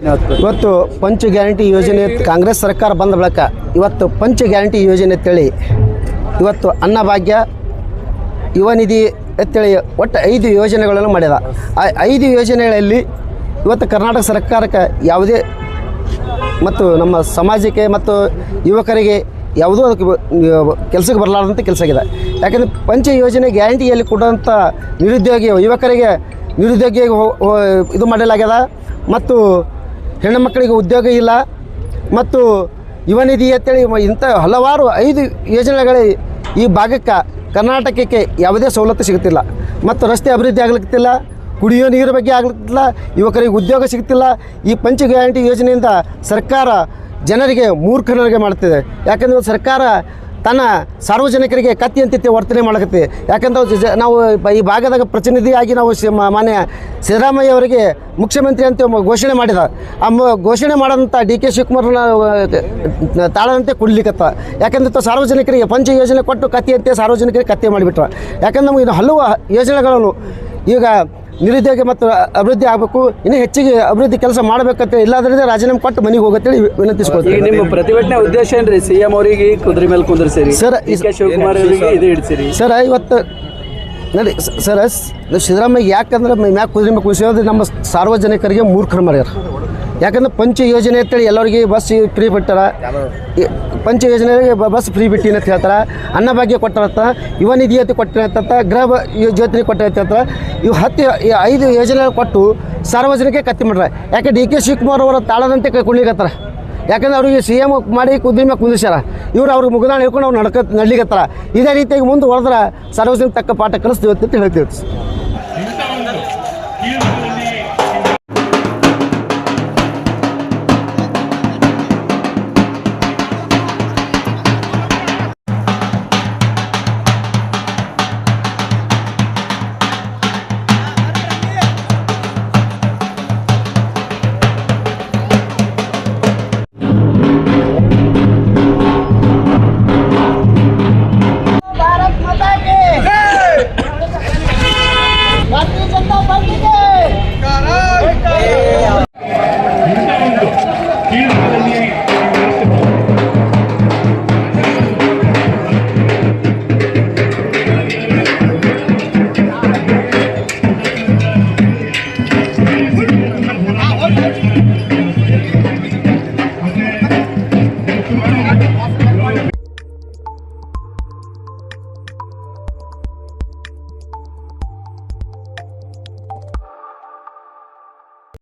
ಇವತ್ತು ಪಂಚ ಗ್ಯಾರಂಟಿ ಯೋಜನೆ ಕಾಂಗ್ರೆಸ್ ಸರ್ಕಾರ ಬಂದ ಬಳಿಕ ಇವತ್ತು ಪಂಚ ಗ್ಯಾರಂಟಿ ಯೋಜನೆ ಅಂತೇಳಿ ಇವತ್ತು ಅನ್ನಭಾಗ್ಯ ಯುವ ನಿಧಿ ಅಂತೇಳಿ ಒಟ್ಟು 5 ಯೋಜನೆಗಳನ್ನು ಮಾಡಿದ. ಆ 5 ಯೋಜನೆಗಳಲ್ಲಿ ಇವತ್ತು ಕರ್ನಾಟಕ ಸರ್ಕಾರಕ್ಕೆ ಯಾವುದೇ ಮತ್ತು ನಮ್ಮ ಸಮಾಜಕ್ಕೆ ಮತ್ತು ಯುವಕರಿಗೆ ಯಾವುದೋ ಅದಕ್ಕೆ ಕೆಲಸಕ್ಕೆ ಬರಲಾರ್ದಂಥ ಕೆಲಸ ಆಗಿದೆ. ಯಾಕೆಂದರೆ ಪಂಚ ಯೋಜನೆ ಗ್ಯಾರಂಟಿಯಲ್ಲಿ ಕೊಡುವಂಥ ನಿರುದ್ಯೋಗಿ ಯುವಕರಿಗೆ ನಿರುದ್ಯೋಗಿ ಇದು ಮಾಡಲಾಗ್ಯದ ಮತ್ತು ಹೆಣ್ಣು ಮಕ್ಕಳಿಗೆ ಉದ್ಯೋಗ ಇಲ್ಲ ಮತ್ತು ಯುವ ನಿಧಿ ಅಂತೇಳಿ ಇಂಥ ಹಲವಾರು 5 ಯೋಜನೆಗಳು ಈ ಭಾಗಕ್ಕೆ ಕರ್ನಾಟಕಕ್ಕೆ ಯಾವುದೇ ಸವಲತ್ತು ಸಿಗುತ್ತಿಲ್ಲ ಮತ್ತು ರಸ್ತೆ ಅಭಿವೃದ್ಧಿ ಆಗಲಿಕ್ಕಿಲ್ಲ, ಕುಡಿಯೋ ನೀರು ಬಗ್ಗೆ ಆಗಲಿಕ್ಕಿಲ್ಲ, ಯುವಕರಿಗೆ ಉದ್ಯೋಗ ಸಿಗುತ್ತಿಲ್ಲ. ಈ ಪಂಚ ಗ್ಯಾರಂಟಿ ಯೋಜನೆಯಿಂದ ಸರ್ಕಾರ ಜನರಿಗೆ ಮೂರ್ಖರಿಗೆ ಮಾಡ್ತಿದೆ. ಯಾಕೆಂದರೆ ಸರ್ಕಾರ ತನ್ನ ಸಾರ್ವಜನಿಕರಿಗೆ ಕತ್ತಿಯಂತೆ ವರ್ತನೆ ಮಾಡಕತ್ತೆ. ಯಾಕಂದ್ರೆ ನಾವು ಈ ಭಾಗದಾಗ ಪ್ರತಿನಿಧಿಯಾಗಿ ನಾವು ಮಾನ್ಯ ಸಿದ್ದರಾಮಯ್ಯ ಅವರಿಗೆ ಮುಖ್ಯಮಂತ್ರಿ ಅಂತ ಘೋಷಣೆ ಮಾಡಿದ. ಆ ಘೋಷಣೆ ಮಾಡೋಂಥ DK ಶಿವಕುಮಾರ್ನ ತಾಳದಂತೆ ಕುಡ್ಲಿಕ್ಕತ್ತ. ಯಾಕಂದ್ರೆ ಸಾರ್ವಜನಿಕರಿಗೆ ಪಂಚ ಯೋಜನೆ ಕೊಟ್ಟು ಕತ್ತಿಯಂತೆ ಸಾರ್ವಜನಿಕರಿಗೆ ಕತ್ತೆ ಮಾಡಿಬಿಟ್ರ. ಯಾಕಂದ್ರೆ ನಮಗೆ ಇನ್ನು ಹಲವು ಯೋಜನೆಗಳನ್ನು ಈಗ ನಿರುದ್ಯೋಗ ಮತ್ತು ಅಭಿವೃದ್ಧಿ ಆಗಬೇಕು, ಇನ್ನೂ ಹೆಚ್ಚಿಗೆ ಅಭಿವೃದ್ಧಿ ಕೆಲಸ ಮಾಡಬೇಕಂತ ಇಲ್ಲಾಂದ್ರೆ ರಾಜೀನಾಮೆ ಕೊಟ್ಟು ಮನೆಗೆ ಹೋಗತ್ತೇಳಿ ವಿನಂತಿಸ್ಕೊಳ್ತೀವಿ. ನಿಮ್ಮ ಪ್ರತಿಭಟನೆ ಉದ್ದೇಶ ಏನ್ರಿ? CM ಅವರಿಗೆ ಕುದುರೆ ಮೇಲೆ ಕುಂದ್ರಿಸಿರಿ ಸರ್, ಶಿವಕುಮಾರ್ ಅವರಿಗೆ ಇದು ಹಿಡಿಸಿರಿ ಸರ್. ಇವತ್ತು ನೋಡಿ ಸರ್, ಸಿದ್ದರಾಮಯ್ಯ ಯಾಕಂದ್ರೆ ಮ್ಯಾಕ್ ಕುದುರೆ ಮೇಲೆ ಕುದಿಸೋದು ನಮ್ಮ ಸಾರ್ವಜನಿಕರಿಗೆ ಮೂರ್ಖರು ಮಾಡ್ಯಾರ. ಯಾಕಂದ್ರೆ ಪಂಚ ಯೋಜನೆ ಅಂತೇಳಿ ಎಲ್ಲರಿಗೆ ಬಸ್ ಫ್ರೀ ಬಿಟ್ಟಾರ, ಪಂಚ ಯೋಜನೆಗೆ ಬಸ್ ಫ್ರೀ ಬಿಟ್ಟಿನ ಅಂತ ಹೇಳ್ತಾರೆ, ಅನ್ನಭಾಗ್ಯ ಕೊಟ್ಟಾರತ್ತ, ಯುವ ನಿಧಿ ಅಂತ ಕೊಟ್ಟಿರತ್ತ, ಗೃಹ ಯೋಜನೆ ಕೊಟ್ಟಿರತ್ತ. ಇವು 5 ಯೋಜನೆ ಕೊಟ್ಟು ಸಾರ್ವಜನಿಕ ಕತ್ತಿ ಮಾಡ್ರೆ. ಯಾಕೆ DK ಶಿವಕುಮಾರ್ ಅವರ ತಾಳದಂತೆ ಕುಣಿಗತ್ತಾರ. ಯಾಕಂದ್ರೆ ಅವ್ರಿಗೆ CM ಮಾಡಿ ಕುದುರೆ ಮೇಲೆ ಕುಂದಿಸ್ಯಾರ. ಅವ್ರಿಗೆ ಮುಗದಾಣ ಹಿಡ್ಕೊಂಡು ಅವ್ರು ನಡ್ಲಿಕತ್ತಾರ. ಇದೇ ರೀತಿಯಾಗಿ ಮುಂದೆ ಹೊಡೆದ್ರೆ ಸಾರ್ವಜನಿಕ ತಕ್ಕ ಪಾಠ ಕಲಿಸ್ತೀವಿ ಅಂತ ಹೇಳ್ತೀವಿ.